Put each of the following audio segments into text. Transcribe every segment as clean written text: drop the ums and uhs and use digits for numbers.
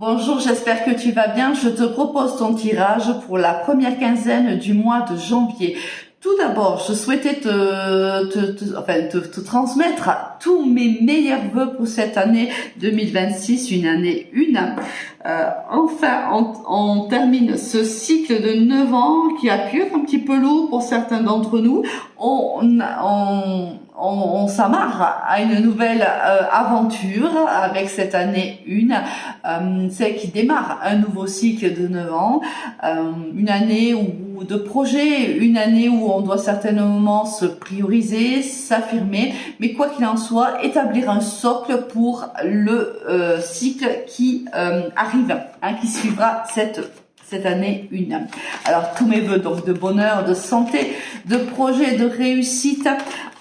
Bonjour, j'espère que tu vas bien. Je te propose ton tirage pour la première quinzaine du mois de janvier. Tout d'abord, je souhaitais te transmettre tous mes meilleurs vœux pour cette année 2026, une année une. Enfin, on termine ce cycle de 9 ans qui a pu être un petit peu lourd pour certains d'entre nous. On s'amarre à une nouvelle aventure avec cette année une, celle qui démarre un nouveau cycle de 9 ans, une année de projet, une année où on doit certainement se prioriser, s'affirmer, mais quoi qu'il en soit, établir un socle pour le cycle qui arrive, qui suivra cette année une. Alors tous mes vœux donc de bonheur, de santé, de projet, de réussite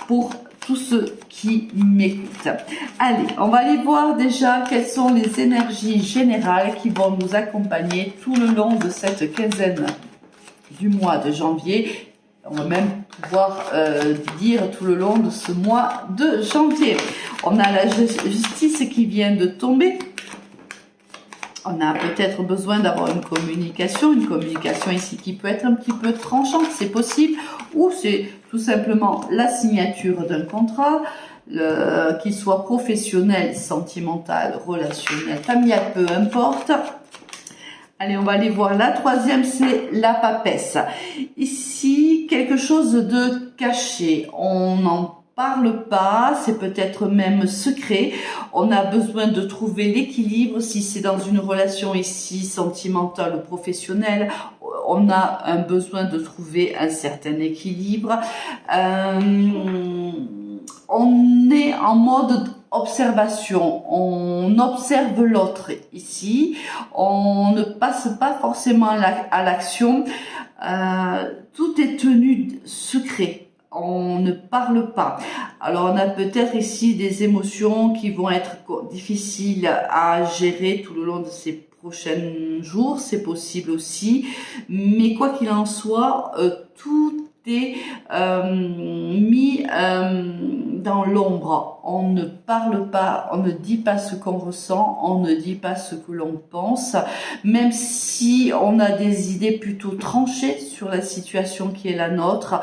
pour tous ceux qui m'écoutent. Allez, on va aller voir déjà quelles sont les énergies générales qui vont nous accompagner tout le long de cette quinzaine du mois de janvier. On va même pouvoir dire tout le long de ce mois de janvier. On a la justice qui vient de tomber. On a peut-être besoin d'avoir une communication ici qui peut être un petit peu tranchante, c'est possible, ou c'est tout simplement la signature d'un contrat, qu'il soit professionnel, sentimental, relationnel, familial, peu importe. Allez, on va aller voir la troisième, c'est la papesse. Ici, quelque chose de caché, on n'en parle pas, c'est peut-être même secret. On a besoin de trouver l'équilibre, si c'est dans une relation ici sentimentale ou professionnelle, on a un besoin de trouver un certain équilibre. On est en mode observation, on observe l'autre ici, on ne passe pas forcément à l'action, tout est tenu secret. On ne parle pas. Alors on a peut-être ici des émotions qui vont être difficiles à gérer tout le long de ces prochains jours, c'est possible aussi, mais quoi qu'il en soit, tout est mis dans l'ombre. On ne parle pas, on ne dit pas ce qu'on ressent, on ne dit pas ce que l'on pense, même si on a des idées plutôt tranchées sur la situation qui est la nôtre,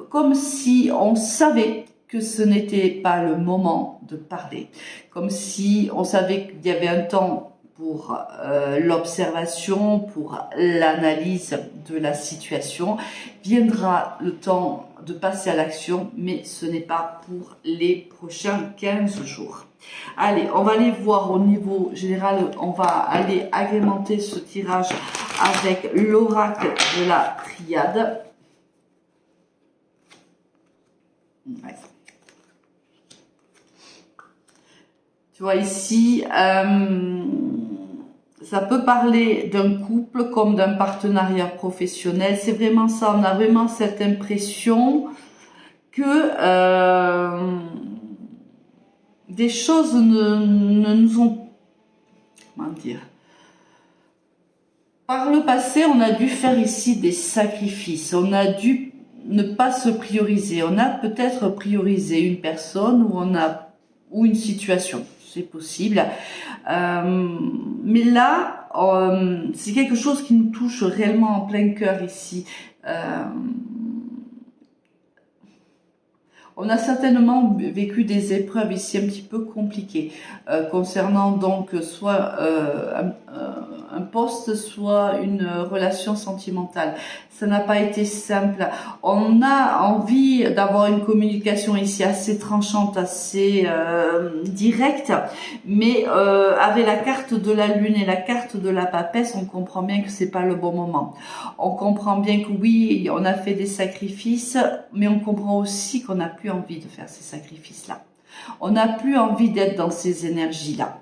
comme si on savait que ce n'était pas le moment de parler, comme si on savait qu'il y avait un temps pour l'observation, pour l'analyse de la situation. Viendra le temps de passer à l'action, mais ce n'est pas pour les prochains 15 jours. Allez, on va aller voir au niveau général, on va aller agrémenter ce tirage avec l'oracle de la triade. Ouais. Tu vois ici, ça peut parler d'un couple comme d'un partenariat professionnel. C'est vraiment ça, on a vraiment cette impression que des choses ne nous ont... Comment dire ? Par le passé, on a dû faire ici des sacrifices, on a dû ne pas se prioriser. On a peut-être priorisé une personne ou une situation, c'est possible. Mais là, c'est quelque chose qui nous touche réellement en plein cœur ici. On a certainement vécu des épreuves ici un petit peu compliquées concernant donc soit un poste, soit une relation sentimentale. Ça n'a pas été simple. On a envie d'avoir une communication ici assez tranchante, assez directe, mais avec la carte de la lune et la carte de la papesse, on comprend bien que c'est pas le bon moment. On comprend bien que oui, on a fait des sacrifices, mais on comprend aussi qu'on n'a plus envie de faire ces sacrifices-là. On n'a plus envie d'être dans ces énergies-là.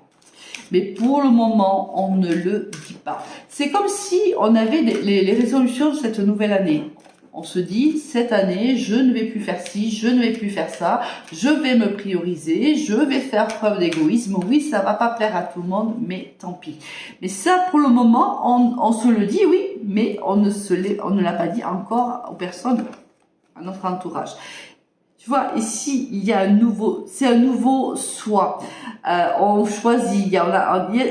Mais pour le moment, on ne le dit pas. C'est comme si on avait les résolutions de cette nouvelle année. On se dit, cette année, je ne vais plus faire ci, je ne vais plus faire ça, je vais me prioriser, je vais faire preuve d'égoïsme. Oui, ça va pas plaire à tout le monde, mais tant pis. Mais ça, pour le moment, on se le dit, oui, mais on ne l'a pas dit encore aux personnes à notre entourage. Tu vois, ici, il y a c'est un nouveau soi. On choisit,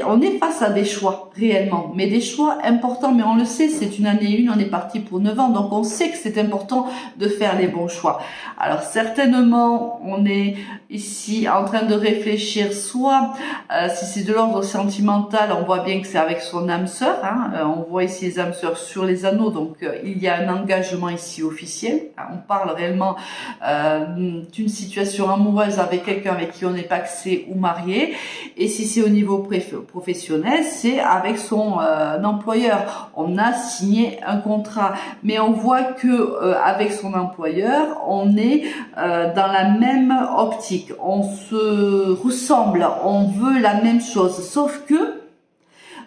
on est face à des choix, réellement. Mais des choix importants, mais on le sait, c'est une année 1, on est parti pour 9 ans. Donc, on sait que c'est important de faire les bons choix. Alors, certainement, on est ici en train de réfléchir, soit, si c'est de l'ordre sentimental, on voit bien que c'est avec son âme sœur. On voit ici les âmes sœurs sur les anneaux. Donc, il y a un engagement ici officiel. On parle réellement d'une situation amoureuse avec quelqu'un avec qui on n'est pas axé ou marié, et si c'est au niveau professionnel, c'est avec son employeur. On a signé un contrat, mais on voit que avec son employeur, on est dans la même optique, on se ressemble, on veut la même chose, sauf que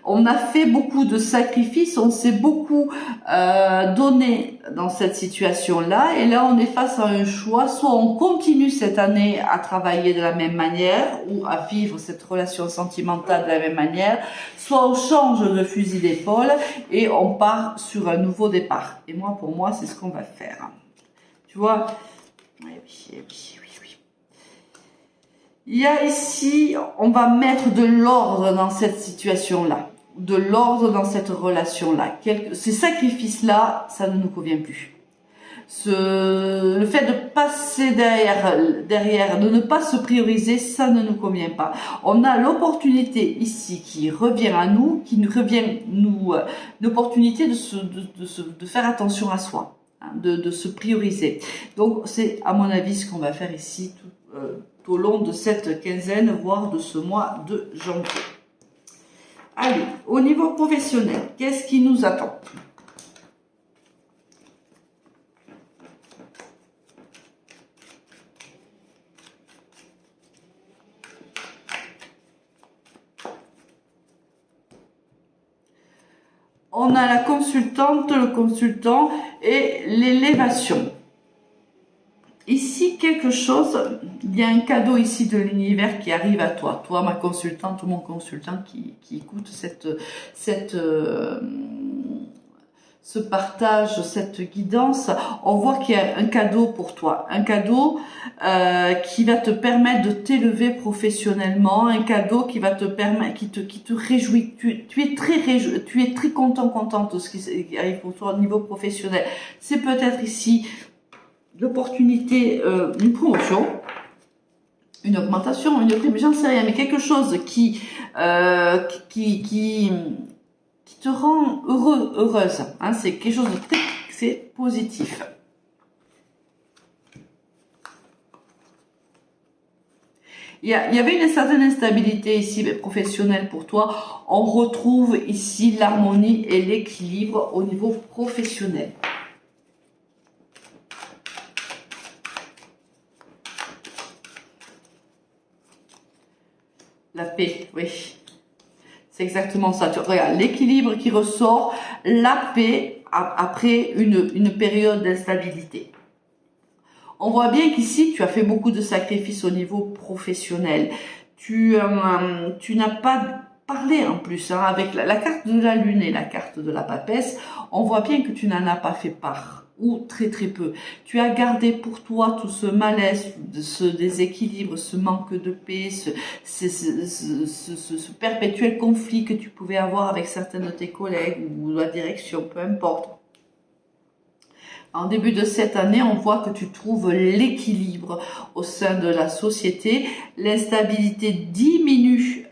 on a fait beaucoup de sacrifices, on s'est beaucoup donné dans cette situation-là, et là on est face à un choix, soit on continue cette année à travailler de la même manière ou à vivre cette relation sentimentale de la même manière, soit on change de fusil d'épaule et on part sur un nouveau départ. Et moi, pour moi, c'est ce qu'on va faire. Tu vois? Oui. Il y a ici, on va mettre de l'ordre dans cette situation-là, de l'ordre dans cette relation-là. Ces sacrifices-là, ça ne nous convient plus. Le fait de passer derrière, de ne pas se prioriser, ça ne nous convient pas. On a l'opportunité ici qui revient à nous, l'opportunité de faire attention à soi, de se prioriser. Donc c'est à mon avis ce qu'on va faire ici tout au long de cette quinzaine, voire de ce mois de janvier. Allez, au niveau professionnel, qu'est-ce qui nous attend ? On a la consultante, le consultant et l'élévation. Ici, quelque chose, il y a un cadeau ici de l'univers qui arrive à toi. Toi, ma consultante ou mon consultant qui écoute ce partage, cette guidance, on voit qu'il y a un cadeau pour toi, un cadeau qui va te permettre de t'élever professionnellement, un cadeau qui va te permettre, qui te réjouit. Tu es très contente de ce qui arrive pour toi au niveau professionnel. C'est peut-être ici l'opportunité, une promotion, une augmentation, une prime, j'en sais rien, mais quelque chose qui te rend heureuse. C'est quelque chose de très positif. Il y avait une certaine instabilité ici professionnelle pour toi. On retrouve ici l'harmonie et l'équilibre au niveau professionnel. La paix, oui. C'est exactement ça. Tu regardes l'équilibre qui ressort, la paix après une période d'instabilité. On voit bien qu'ici, tu as fait beaucoup de sacrifices au niveau professionnel. Tu n'as pas parlé en plus avec la carte de la lune et la carte de la papesse. On voit bien que tu n'en as pas fait part, ou très peu. Tu as gardé pour toi tout ce malaise, ce déséquilibre, ce manque de paix, ce perpétuel conflit que tu pouvais avoir avec certains de tes collègues ou la direction, peu importe. En début de cette année, on voit que tu trouves l'équilibre au sein de la société. L'instabilité diminue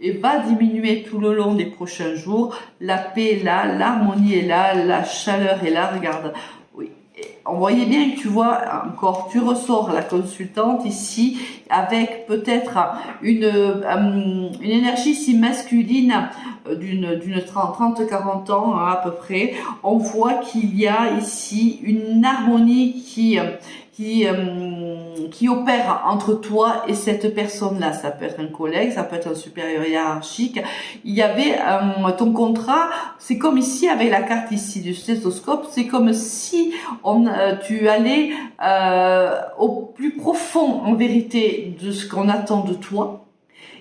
et va diminuer tout le long des prochains jours. La paix est là, l'harmonie est là, la chaleur est là. Regarde, oui. On voyait bien que tu vois encore, tu ressors la consultante ici avec peut-être une énergie si masculine d'une 30-40 ans à peu près. On voit qu'il y a ici une harmonie qui opère entre toi et cette personne-là. Ça peut être un collègue, ça peut être un supérieur hiérarchique. Il y avait ton contrat, c'est comme ici avec la carte ici du stéthoscope, c'est comme si tu allais au plus profond en vérité de ce qu'on attend de toi.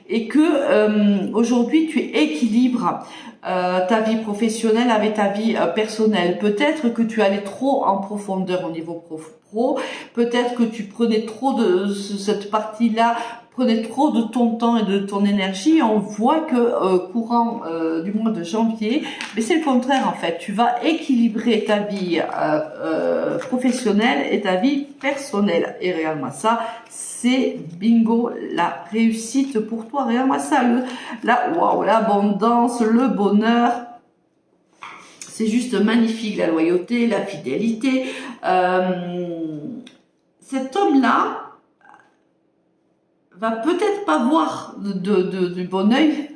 et que aujourd'hui tu équilibres ta vie professionnelle avec ta vie personnelle. Peut-être que tu allais trop en profondeur au niveau pro, peut-être que tu prenais trop de cette partie-là, prenait trop de ton temps et de ton énergie. On voit que courant du mois de janvier, mais c'est le contraire en fait. Tu vas équilibrer ta vie professionnelle et ta vie personnelle. Et regarde-moi ça, c'est bingo, la réussite pour toi. Regarde-moi ça, waouh, l'abondance, le bonheur. C'est juste magnifique, la loyauté, la fidélité. Cet homme-là va peut-être pas voir du bon œil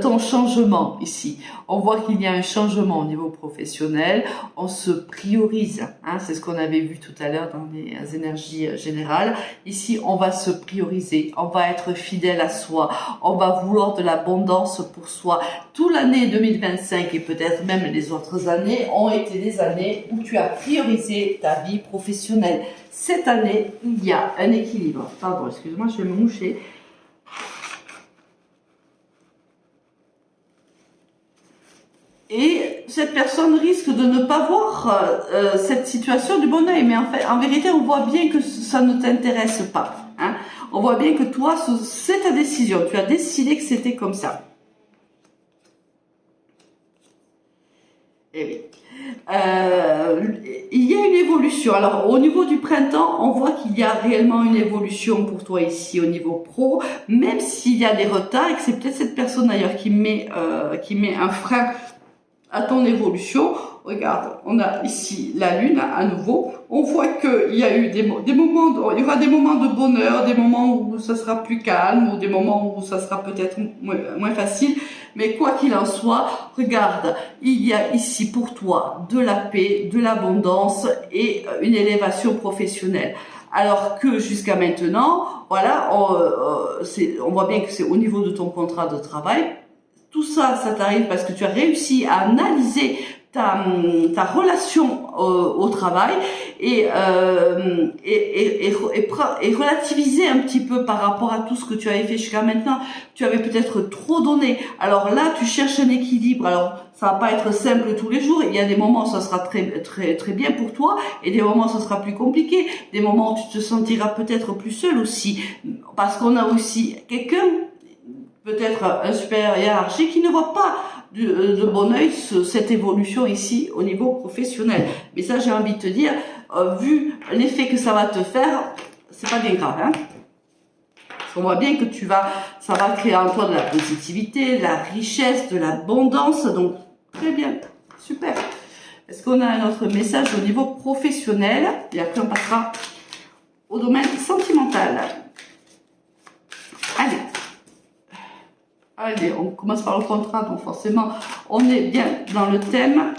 ton changement ici. On voit qu'il y a un changement au niveau professionnel, on se priorise, hein, c'est ce qu'on avait vu tout à l'heure dans les énergies générales. Ici, on va se prioriser, on va être fidèle à soi, on va vouloir de l'abondance pour soi. Toute l'année 2025 et peut-être même les autres années ont été des années où tu as priorisé ta vie professionnelle. Cette année, il y a un équilibre. Pardon, excuse-moi, je vais me moucher. Et cette personne risque de ne pas voir cette situation du bon oeil. Mais en fait, en vérité, on voit bien que ça ne t'intéresse pas. Hein. On voit bien que toi, c'est ta décision. Tu as décidé que c'était comme ça. Eh oui. Il y a une évolution. Alors, au niveau du printemps, on voit qu'il y a réellement une évolution pour toi ici au niveau pro, même s'il y a des retards et que c'est peut-être cette personne d'ailleurs qui met un frein à ton évolution. Regarde, on a ici la lune à nouveau. On voit qu'il y a eu des moments, il y aura des moments de bonheur, des moments où ça sera plus calme, ou des moments où ça sera peut-être moins facile. Mais quoi qu'il en soit, regarde, il y a ici pour toi de la paix, de l'abondance et une élévation professionnelle. Alors que jusqu'à maintenant, voilà, on voit bien que c'est au niveau de ton contrat de travail. Tout ça, ça t'arrive parce que tu as réussi à analyser ta relation au travail et relativiser un petit peu par rapport à tout ce que tu avais fait jusqu'à maintenant. Tu avais peut-être trop donné. Alors là, tu cherches un équilibre. Alors, ça va pas être simple tous les jours. Il y a des moments où ça sera très bien pour toi et des moments où ça sera plus compliqué. Des moments où tu te sentiras peut-être plus seul aussi. Parce qu'on a aussi quelqu'un, peut-être un supérieur hiérarchique qui ne voit pas de bon oeil cette évolution ici au niveau professionnel. Mais ça, j'ai envie de te dire, vu l'effet que ça va te faire, c'est pas bien grave, hein. Parce qu'on voit bien que ça va créer en toi de la positivité, de la richesse, de l'abondance. Donc, très bien, super. Est-ce qu'on a un autre message au niveau professionnel? Et après, on passera au domaine sentimental. Allez. Allez, on commence par le contrat, donc forcément, on est bien dans le thème.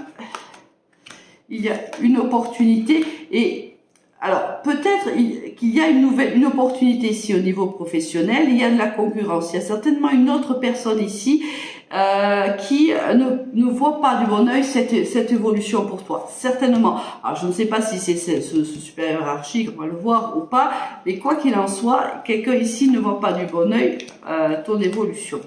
Il y a une opportunité et alors peut-être qu'il y a une opportunité ici au niveau professionnel. Il y a de la concurrence. Il y a certainement une autre personne ici qui ne voit pas du bon oeil cette évolution pour toi. Certainement. Alors je ne sais pas si c'est ce supérieur hiérarchique, on va le voir ou pas, mais quoi qu'il en soit, quelqu'un ici ne voit pas du bon oeil ton évolution.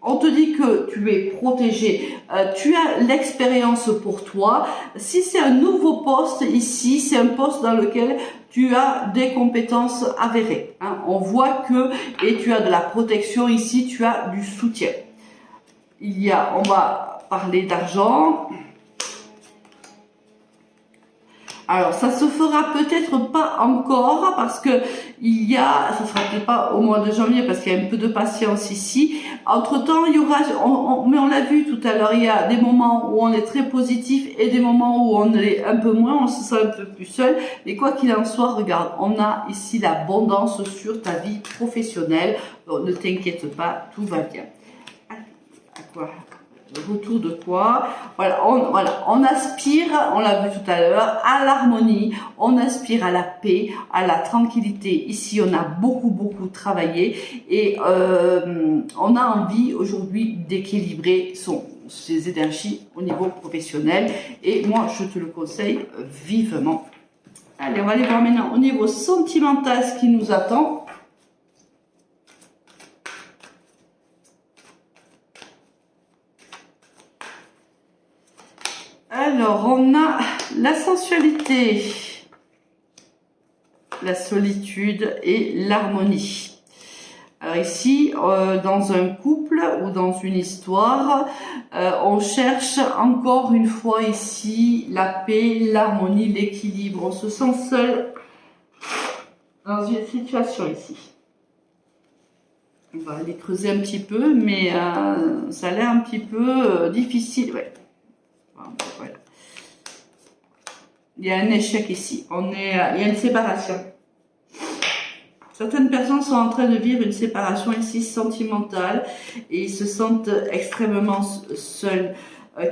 On te dit que tu es protégé, tu as l'expérience pour toi. Si c'est un nouveau poste ici, c'est un poste dans lequel tu as des compétences avérées. Hein. On voit et tu as de la protection ici, tu as du soutien. On va parler d'argent. Alors, ça se fera peut-être pas encore parce que ça sera peut-être pas au mois de janvier parce qu'il y a un peu de patience ici. Entre-temps, il y aura, mais on l'a vu tout à l'heure, il y a des moments où on est très positif et des moments où on est un peu moins, on se sent un peu plus seul. Mais quoi qu'il en soit, regarde, on a ici l'abondance sur ta vie professionnelle. Donc, ne t'inquiète pas, tout va bien. À quoi? Retour de quoi? Voilà, on aspire, on l'a vu tout à l'heure, à l'harmonie, on aspire à la paix, à la tranquillité. Ici, on a beaucoup travaillé et on a envie aujourd'hui d'équilibrer ses énergies au niveau professionnel. Et moi, je te le conseille vivement. Allez, on va aller voir maintenant au niveau sentimental ce qui nous attend. Alors, on a la sensualité, la solitude et l'harmonie. Alors ici, dans un couple ou dans une histoire, on cherche encore une fois ici la paix, l'harmonie, l'équilibre. On se sent seul dans une situation ici. On va aller creuser un petit peu, mais ça a l'air un petit peu difficile. Ouais. Voilà. Il y a un échec ici. Il y a une séparation. Certaines personnes sont en train de vivre une séparation ici sentimentale et ils se sentent extrêmement seuls.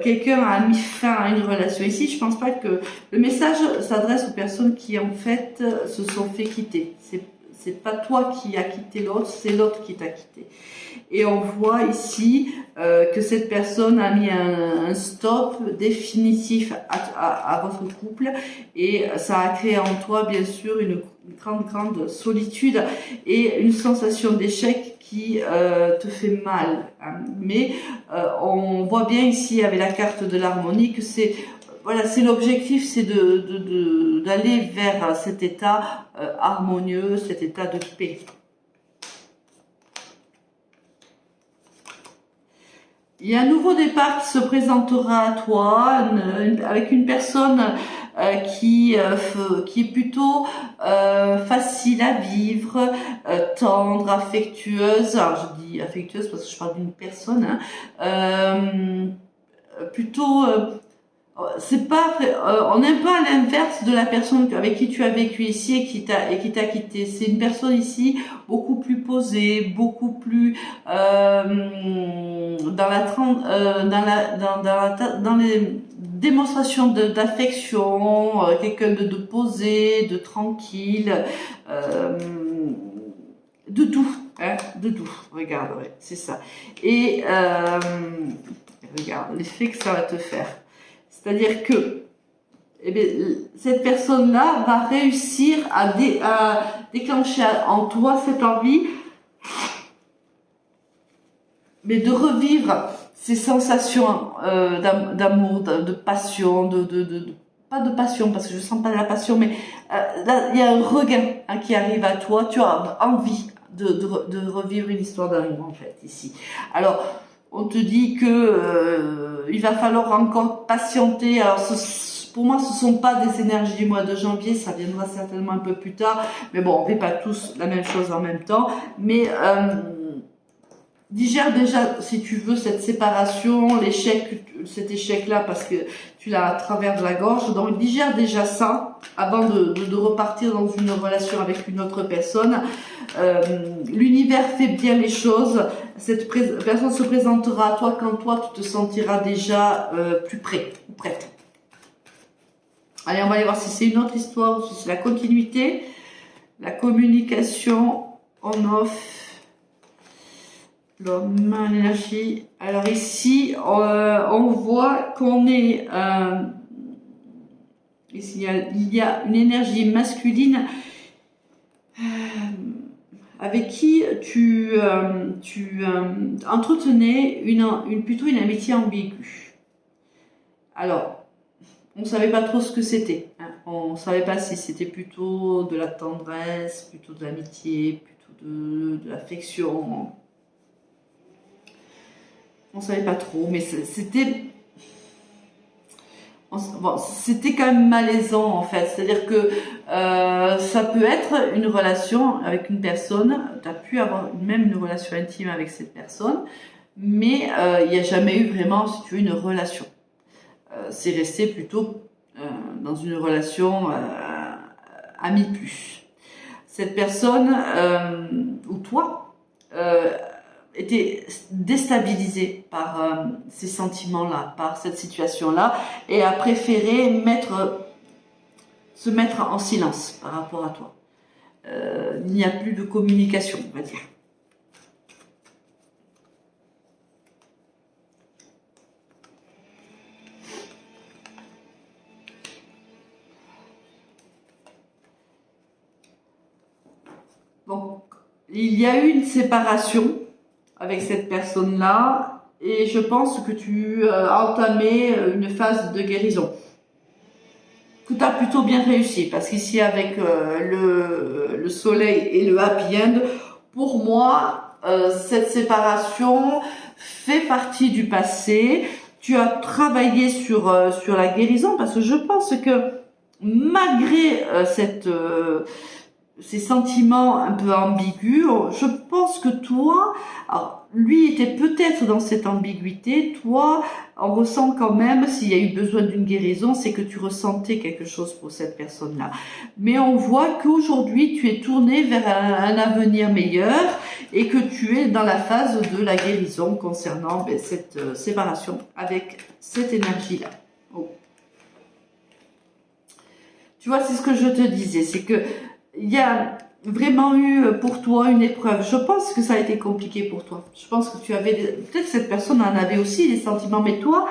Quelqu'un a mis fin à une relation. Ici, je pense pas que le message s'adresse aux personnes qui en fait se sont fait quitter. C'est pas toi qui as quitté l'autre, c'est l'autre qui t'a quitté. Et on voit ici que cette personne a mis un stop définitif à votre couple et ça a créé en toi bien sûr une grande solitude et une sensation d'échec qui te fait mal. Hein. Mais on voit bien ici avec la carte de l'harmonie que c'est voilà, c'est l'objectif, c'est d'aller vers cet état harmonieux, cet état de paix. Il y a un nouveau départ qui se présentera à toi avec une personne qui est plutôt facile à vivre, tendre, affectueuse. Alors je dis affectueuse parce que je parle d'une personne. Hein, plutôt c'est pas on n'est pas à l'inverse de la personne avec qui tu as vécu ici et qui t'a quitté. C'est une personne ici beaucoup plus posée, beaucoup plus dans les démonstrations d'affection, quelqu'un de posé, de tranquille, de doux, hein, de doux. Regarde, ouais, c'est ça. Et regarde l'effet que ça va te faire. C'est-à-dire que eh bien, cette personne-là va réussir à déclencher en toi cette envie, mais de revivre ces sensations d'amour, de passion, pas de passion parce que je sens pas de la passion, mais là il y a un regain hein, qui arrive à toi. Tu as envie de revivre une histoire d'amour en fait ici. Alors on te dit que il va falloir encore patienter. Alors pour moi, ce sont pas des énergies du mois de janvier, ça viendra certainement un peu plus tard. Mais bon, on ne fait pas tous la même chose en même temps. Mais digère déjà, si tu veux, cette séparation, cet échec-là, parce que tu l'as à travers de la gorge. Donc, digère déjà ça avant de repartir dans une relation avec une autre personne. L'univers fait bien les choses. Cette personne se présentera à toi quand toi, tu te sentiras déjà plus prêt ou prête. Allez, on va aller voir si c'est une autre histoire ou si c'est la continuité. La communication on-off. L'homme, l'énergie. Alors ici, on voit qu'on est... ici, il y a une énergie masculine avec qui tu entretenais plutôt une amitié ambiguë. Alors, on ne savait pas trop ce que c'était. Hein. On ne savait pas si c'était plutôt de la tendresse, plutôt de l'amitié, plutôt de l'affection. On ne savait pas trop, mais c'était quand même malaisant en fait. C'est-à-dire que ça peut être une relation avec une personne, tu as pu avoir même une relation intime avec cette personne, mais il n'y a jamais eu vraiment, si tu veux, une relation. C'est resté plutôt dans une relation ami plus. Cette personne, ou toi, était déstabilisé par ces sentiments-là, par cette situation-là, et a préféré se mettre en silence par rapport à toi. Il n'y a plus de communication, on va dire. Donc, il y a eu une séparation avec cette personne-là et je pense que tu as entamé une phase de guérison. Tout a plutôt bien réussi, parce qu'ici avec le soleil et le happy end, pour moi, cette séparation fait partie du passé. Tu as travaillé sur la guérison, parce que je pense que malgré ces sentiments un peu ambigus, je pense que toi, alors, lui était peut-être dans cette ambiguïté, toi, on ressent quand même, s'il y a eu besoin d'une guérison, c'est que tu ressentais quelque chose pour cette personne-là. Mais on voit qu'aujourd'hui, tu es tourné vers un avenir meilleur et que tu es dans la phase de la guérison concernant cette séparation avec cette énergie-là. Oh. Tu vois, c'est ce que je te disais, c'est que il y a vraiment eu pour toi une épreuve. Je pense que ça a été compliqué pour toi. Je pense que tu avais, peut-être cette personne en avait aussi des sentiments, mais toi,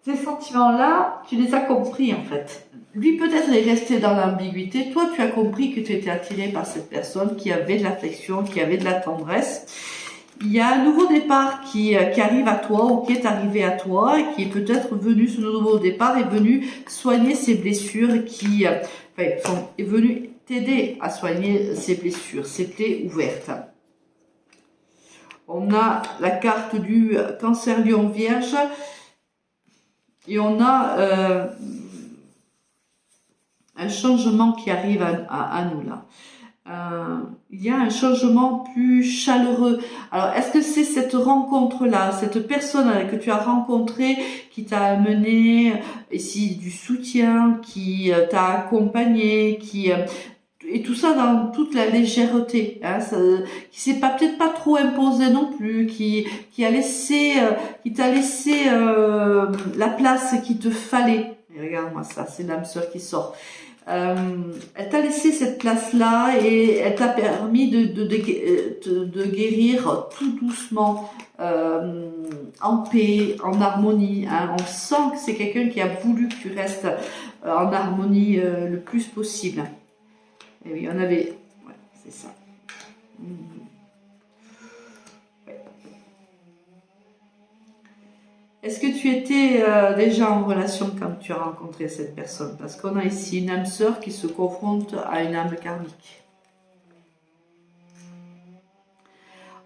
ces sentiments-là, tu les as compris en fait. Lui peut-être est resté dans l'ambiguïté. Toi, tu as compris que tu étais attiré par cette personne qui avait de l'affection, qui avait de la tendresse. Il y a un nouveau départ qui arrive à toi ou qui est arrivé à toi et qui est peut-être venu, ce nouveau départ est venu soigner ses blessures qui est venu t'aider à soigner ces blessures, ces plaies ouvertes. On a la carte du cancer lion vierge et on a un changement qui arrive à nous là. Il y a un changement plus chaleureux. Alors, est-ce que c'est cette rencontre-là, cette personne que tu as rencontrée qui t'a amené ici du soutien, qui t'a accompagné, et tout ça dans toute la légèreté, hein, qui s'est peut-être pas trop imposé non plus, qui t'a laissé la place qu'il te fallait. Et regarde-moi ça, c'est l'âme sœur qui sort. Elle t'a laissé cette place-là et elle t'a permis de guérir tout doucement, en paix, en harmonie. Hein. On sent que c'est quelqu'un qui a voulu que tu restes en harmonie le plus possible. Et oui, on avait... Ouais, c'est ça. Ouais. Est-ce que tu étais déjà en relation quand tu as rencontré cette personne? Parce qu'on a ici une âme sœur qui se confronte à une âme karmique.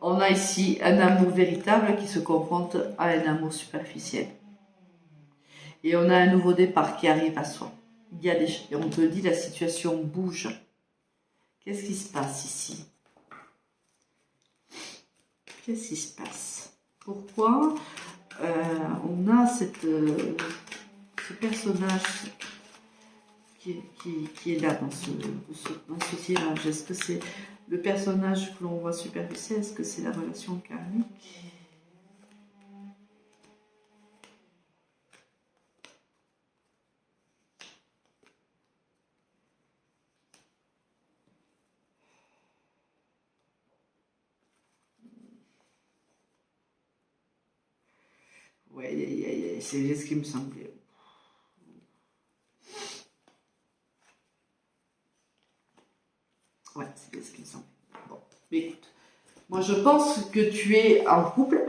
On a ici un amour véritable qui se confronte à un amour superficiel. Et on a un nouveau départ qui arrive à soi. On te dit la situation bouge. Qu'est-ce qui se passe ici? Qu'est-ce qui se passe? Pourquoi on a ce personnage qui est là dans ce tirage? Est-ce que c'est le personnage que l'on voit superficiel? Est-ce que c'est la relation karmique? Ouais, c'est ce qui me semblait. Ouais, c'est ce qui me semblait. Bon, mais écoute, moi je pense que tu es en couple.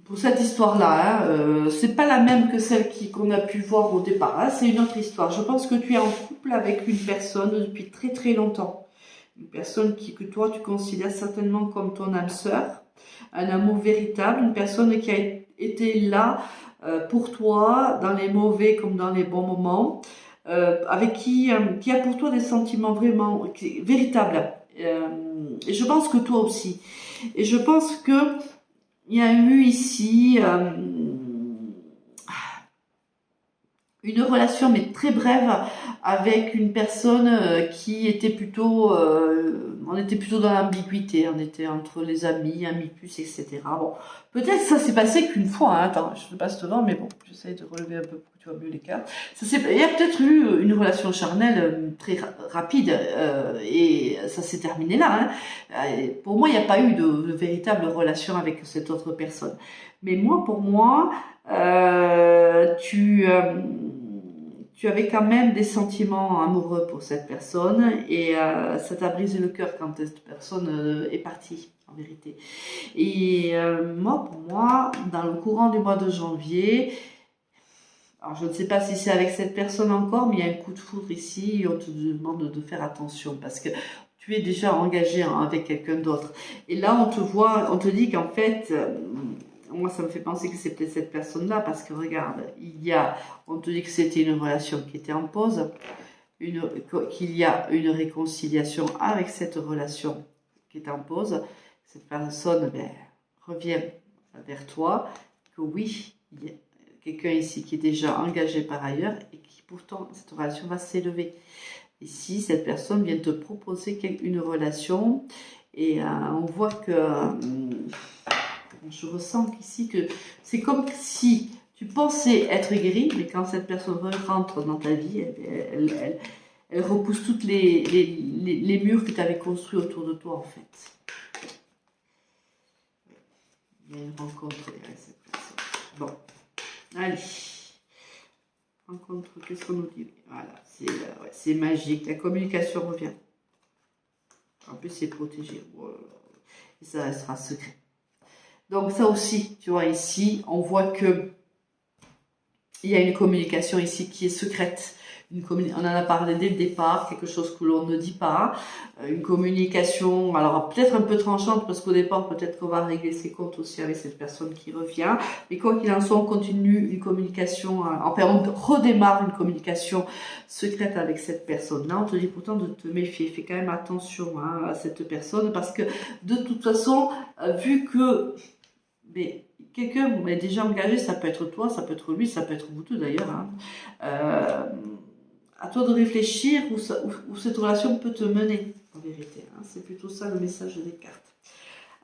Pour cette histoire-là, c'est pas la même que celle qu'on a pu voir au départ. Hein, c'est une autre histoire. Je pense que tu es en couple avec une personne depuis très très longtemps. Une personne que toi tu considères certainement comme ton âme sœur. Un amour véritable, une personne qui a été là pour toi, dans les mauvais comme dans les bons moments, avec qui a pour toi des sentiments vraiment véritables. Et je pense que toi aussi. Et je pense que il y a eu ici une relation mais très brève avec une personne qui était plutôt, on était plutôt dans l'ambiguïté, on était entre les amis plus, etc. Bon, peut-être ça s'est passé qu'une fois, hein. Attends, je ne passe devant, mais bon, j'essaie de relever un peu pour que tu vois mieux les cartes. Il y a peut-être eu une relation charnelle très rapide et ça s'est terminé là. Hein. Pour moi, il n'y a pas eu de véritable relation avec cette autre personne. Mais moi, pour moi, tu avais quand même des sentiments amoureux pour cette personne et ça t'a brisé le cœur quand cette personne est partie en vérité. Et moi, pour moi, dans le courant du mois de janvier, alors je ne sais pas si c'est avec cette personne encore, mais il y a un coup de foudre ici et on te demande de faire attention parce que tu es déjà engagé avec quelqu'un d'autre. Et là, on te voit, on te dit qu'en fait, moi, ça me fait penser que c'est peut-être cette personne-là parce que regarde, on te dit que c'était une relation qui était en pause, qu'il y a une réconciliation avec cette relation qui est en pause. Cette personne revient vers toi, que oui, il y a quelqu'un ici qui est déjà engagé par ailleurs et qui pourtant, cette relation va s'élever. Ici, cette personne vient te proposer une relation et on voit que je ressens qu'ici que c'est comme si tu pensais être guéri, mais quand cette personne rentre dans ta vie, elle repousse toutes les murs que tu avais construits autour de toi en fait. Il y a une rencontre avec cette personne. Bon, allez. Rencontre, qu'est-ce qu'on nous dit? Voilà, c'est magique, la communication revient. En plus, c'est protégé. Et ça restera secret. Donc ça aussi, tu vois, ici, on voit que il y a une communication ici qui est secrète. On en a parlé dès le départ, quelque chose que l'on ne dit pas. Une communication, alors peut-être un peu tranchante, parce qu'au départ, peut-être qu'on va régler ses comptes aussi avec cette personne qui revient. Mais quoi qu'il en soit, on continue une communication, enfin on redémarre une communication secrète avec cette personne-là. On te dit pourtant de te méfier, fais quand même attention à cette personne, parce que de toute façon, vu que... Mais quelqu'un est déjà engagé, ça peut être toi, ça peut être lui, ça peut être vous deux d'ailleurs. À toi de réfléchir où cette relation peut te mener, en vérité. C'est plutôt ça le message des cartes.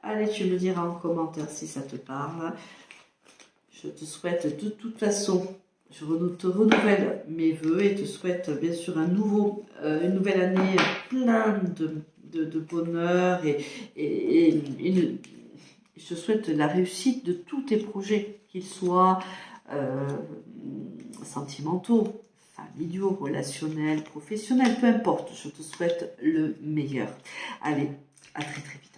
Allez, tu me diras en commentaire si ça te parle. Je te souhaite de toute façon, je te renouvelle mes voeux et te souhaite bien sûr une nouvelle année pleine de bonheur et je te souhaite la réussite de tous tes projets, qu'ils soient sentimentaux, familiaux, relationnels, professionnels, peu importe, je te souhaite le meilleur. Allez, à très très vite.